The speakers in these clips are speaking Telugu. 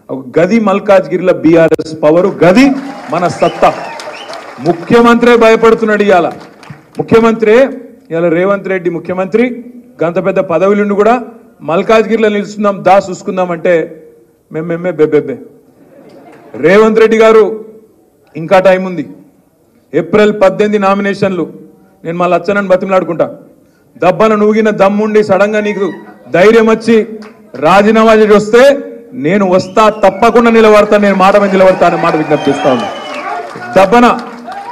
ఒక గది మల్కాజ్గిరిలో బీఆర్ఎస్ పవరు, గది మన సత్తా. ముఖ్యమంత్రి భయపడుతున్నాడు ఇవాళ. ముఖ్యమంత్రి ఇవాళ రేవంత్ రెడ్డి ముఖ్యమంత్రి గంత పెద్ద పదవులుండి కూడా మల్కాజ్గిరిలో నిలుస్తున్నాం దా చూసుకుందాం అంటే మేమే బెబ్బెబ్బే. రేవంత్ రెడ్డి గారు ఇంకా టైం ఉంది. ఏప్రిల్ 18 నామినేషన్లు. నేను మళ్ళీ వచ్చానని బతిమలాడుకుంటా. దబ్బన నూగిన దమ్ముండి సడన్గా నీకు ధైర్యం వచ్చి రాజీనామా చేసి వస్తే నేను వస్తా, తప్పకుండా నిలబడతాను, నేను మాట మీద నిలబడతాను మాట విజ్ఞప్తి చేస్తా ఉన్నా. దబ్బన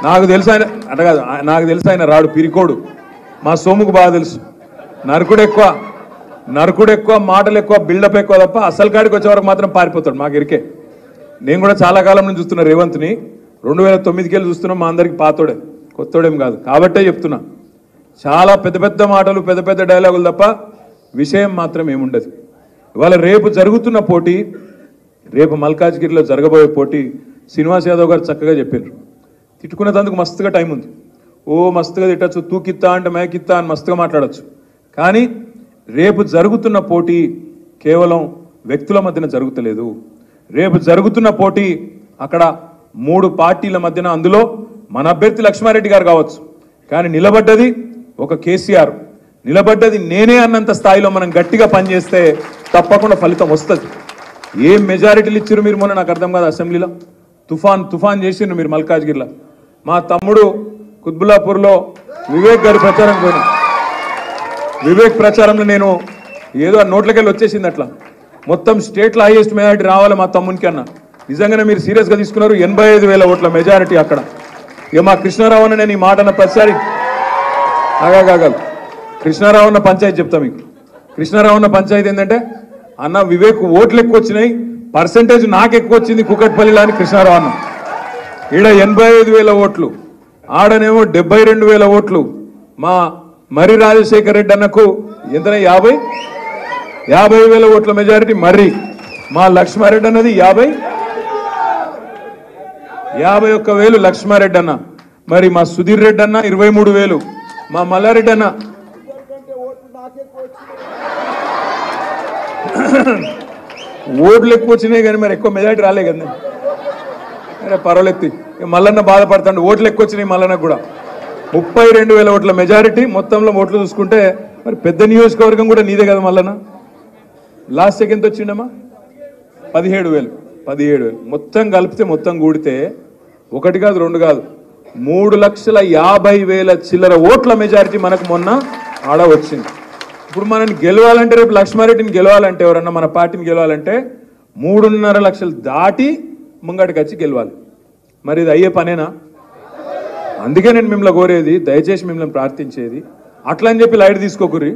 నాకు తెలుసు ఆయన అంటే కాదు, నాకు తెలుసు ఆయన రాడు పిరికోడు. మా సోముకు బాగా తెలుసు. నరకుడు ఎక్కువ, మాటలు ఎక్కువ, బిల్డప్ ఎక్కువ తప్ప అసలు కాడికి వచ్చే వరకు మాత్రం పారిపోతాడు. మాకు ఇరికే. నేను కూడా చాలా కాలం నుంచి చూస్తున్నా రేవంత్ని. 2009కి వెళ్ళి చూస్తున్నాం. మా అందరికి పాతోడే, కొత్తోడేం కాదు. కాబట్టే చెప్తున్నా, చాలా పెద్ద పెద్ద మాటలు, పెద్ద పెద్ద డైలాగులు తప్ప విషయం మాత్రం ఏముండదు. ఇవాళ రేపు జరుగుతున్న పోటీ, రేపు మల్కాజ్గిరిలో జరగబోయే పోటీ శ్రీనివాస్ యాదవ్ గారు చక్కగా చెప్పారు. తిట్టుకునేందుకు మస్తుగా టైం ఉంది. ఓ మస్తుగా తిట్టచ్చు, తూకిత్తా అంటే మేకిత్తా అని మస్తుగా మాట్లాడచ్చు. కానీ రేపు జరుగుతున్న పోటీ కేవలం వ్యక్తుల మధ్యన జరుగుతలేదు. రేపు జరుగుతున్న పోటీ అక్కడ 3 పార్టీల మధ్యన. అందులో మన అభ్యర్థి లక్ష్మారెడ్డి గారు కావచ్చు, కానీ నిలబడ్డది ఒక కేసీఆర్, నిలబడ్డది నేనే అన్నంత స్థాయిలో మనం గట్టిగా పనిచేస్తే తప్పకుండా ఫలితం వస్తుంది. ఏం మెజారిటీలు ఇచ్చారు మీరు మొన్న నాకు అర్థం కాదు. అసెంబ్లీలో తుఫాన్ చేసిండ్రు మీరు మల్కాజ్గిరిలో. మా తమ్ముడు కుత్బుల్లాపూర్లో వివేక్ గారి ప్రచారం పోయినా. వివేక్ ప్రచారంలో నేను ఏదో నోట్లకెళ్ళి వచ్చేసింది అట్లా. మొత్తం స్టేట్లో హైయెస్ట్ మెజారిటీ రావాలి మా తమ్మునికి అన్న. నిజంగానే మీరు సీరియస్గా తీసుకున్నారు. 85,000 ఓట్ల మెజారిటీ అక్కడ. ఇక మా కృష్ణారావు అన్న నేను ఈ మాట అన్న ప్రతిసారి ఆగాగాగలు. కృష్ణారావు అన్న పంచాయతీ చెప్తా మీకు. కృష్ణారావు అన్న పంచాయతీ ఏంటంటే, అన్న వివేక్ ఓట్లు ఎక్కువ వచ్చినాయి, పర్సెంటేజ్ నాకు ఎక్కువ వచ్చింది కుకట్పల్లిలో అని కృష్ణారావు అన్న. ఈడ 85,000 ఓట్లు, ఆడనేమో 72,000 ఓట్లు. మా మరి రాజశేఖర్ రెడ్డి అన్నకు ఎంతనే 50,000 ఓట్ల మెజారిటీ మర్రి. మా లక్ష్మారెడ్డి అన్నది 51,000 లక్ష్మారెడ్డి అన్న. మరి మా సుధీర్ రెడ్డి అన్న 23,000. మా మల్లారెడ్డి అన్న ఓట్లు ఎక్కువ వచ్చినాయి కానీ మరి ఎక్కువ మెజారిటీ రాలే కదా. అరే పర్వాలేదు, మల్లన్న బాధపడతాడు. ఓట్లు ఎక్కువ వచ్చినాయి మల్లన్నకు కూడా. 32,000 ఓట్ల మెజారిటీ. మొత్తంలో ఓట్లు చూసుకుంటే మరి పెద్ద నియోజకవర్గం కూడా నీదే కదా మల్లన్న. Last second వచ్చిండమ్మా 17,000. మొత్తం కలిపితే, మొత్తం కూడితే 1 కాదు 2 కాదు 3,50,000 చిల్లర ఓట్ల మెజారిటీ మనకు మొన్న ఆడ వచ్చింది. ఇప్పుడు మనని గెలవాలంటే, రేపు లక్ష్మారెడ్డిని గెలవాలంటే, ఎవరన్నా మన పార్టీని గెలవాలంటే 3.5 లక్షలు దాటి ముంగటికి వచ్చి గెలవాలి. మరి ఇది అయ్యే పనేనా? అందుకే నేను మిమ్మల్ని కోరేది, దయచేసి మిమ్మల్ని ప్రార్థించేది, అట్లా అని చెప్పి లైట్ తీసుకోకుర్రి.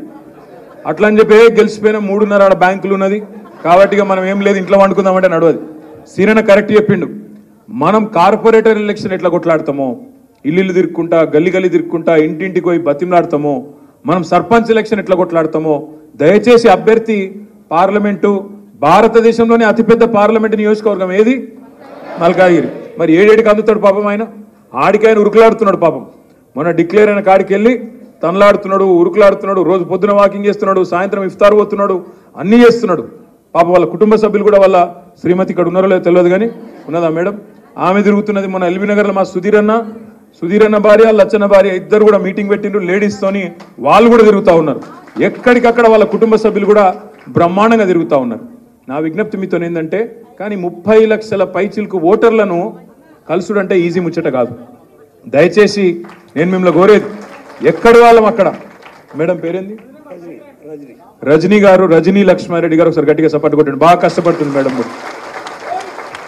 అట్లా అని చెప్పి గెలిచిపోయిన 3.5 బ్యాంకులు ఉన్నది కాబట్టి మనం ఏం లేదు ఇంట్లో వండుకుందామంటే నడవది. సీరన్న కరెక్ట్ చెప్పిండు. మనం కార్పొరేటర్ ఎలక్షన్ ఎట్లా కొట్లాడతామో, ఇల్లు తిరుక్కుంటా, గల్లి తిరుక్కుంటా, ఇంటింటికి పోయి బతిమలాడతామో, మనం సర్పంచ్ ఎలక్షన్ ఎట్లా కొట్లాడతామో, దయచేసి అభ్యర్థి పార్లమెంటు, భారతదేశంలోనే అతిపెద్ద పార్లమెంటు నియోజకవర్గం ఏది? మల్కాజ్గిరి. మరి 7 అందుతాడు పాపం ఆయన. ఆడికాయన ఉరుకులాడుతున్నాడు పాపం. మొన్న డిక్లేర్ అయిన కాడికి వెళ్ళి తనలాడుతున్నాడు, ఉరుకులాడుతున్నాడు. రోజు పొద్దున వాకింగ్ చేస్తున్నాడు, సాయంత్రం ఇఫ్తార్ పోతున్నాడు, అన్నీ చేస్తున్నాడు. పాపం వాళ్ళ కుటుంబ సభ్యులు కూడా, వాళ్ళ శ్రీమతి ఇక్కడ ఉన్నారో లేదో తెలియదు కానీ ఉన్నదా మేడం, ఆమె తిరుగుతున్నది. మన ఎల్బీ నగర్లో మా సుధీర్ అన్న భార్య, లచ్చన్న భార్య ఇద్దరు కూడా మీటింగ్ పెట్టిండ్రు లేడీస్తోని. వాళ్ళు కూడా తిరుగుతూ ఉన్నారు. ఎక్కడికక్కడ వాళ్ళ కుటుంబ సభ్యులు కూడా బ్రహ్మాండంగా తిరుగుతూ ఉన్నారు. నా విజ్ఞప్తి మీతో ఏంటంటే, కానీ 30 లక్షల పైచిలకు ఓటర్లను కలుసుడు అంటే ఈజీ ముచ్చట కాదు. దయచేసి నేను మిమ్మల్ని కోరేది, ఎక్కడి వాళ్ళం అక్కడ. మేడం పేరేంది? రజనీ గారు, రజనీ లక్ష్మారెడ్డి గారు ఒకసారి గట్టిగా సపోర్ట్ కొట్టండి. బాగా కష్టపడుతుంది మేడం కూడా.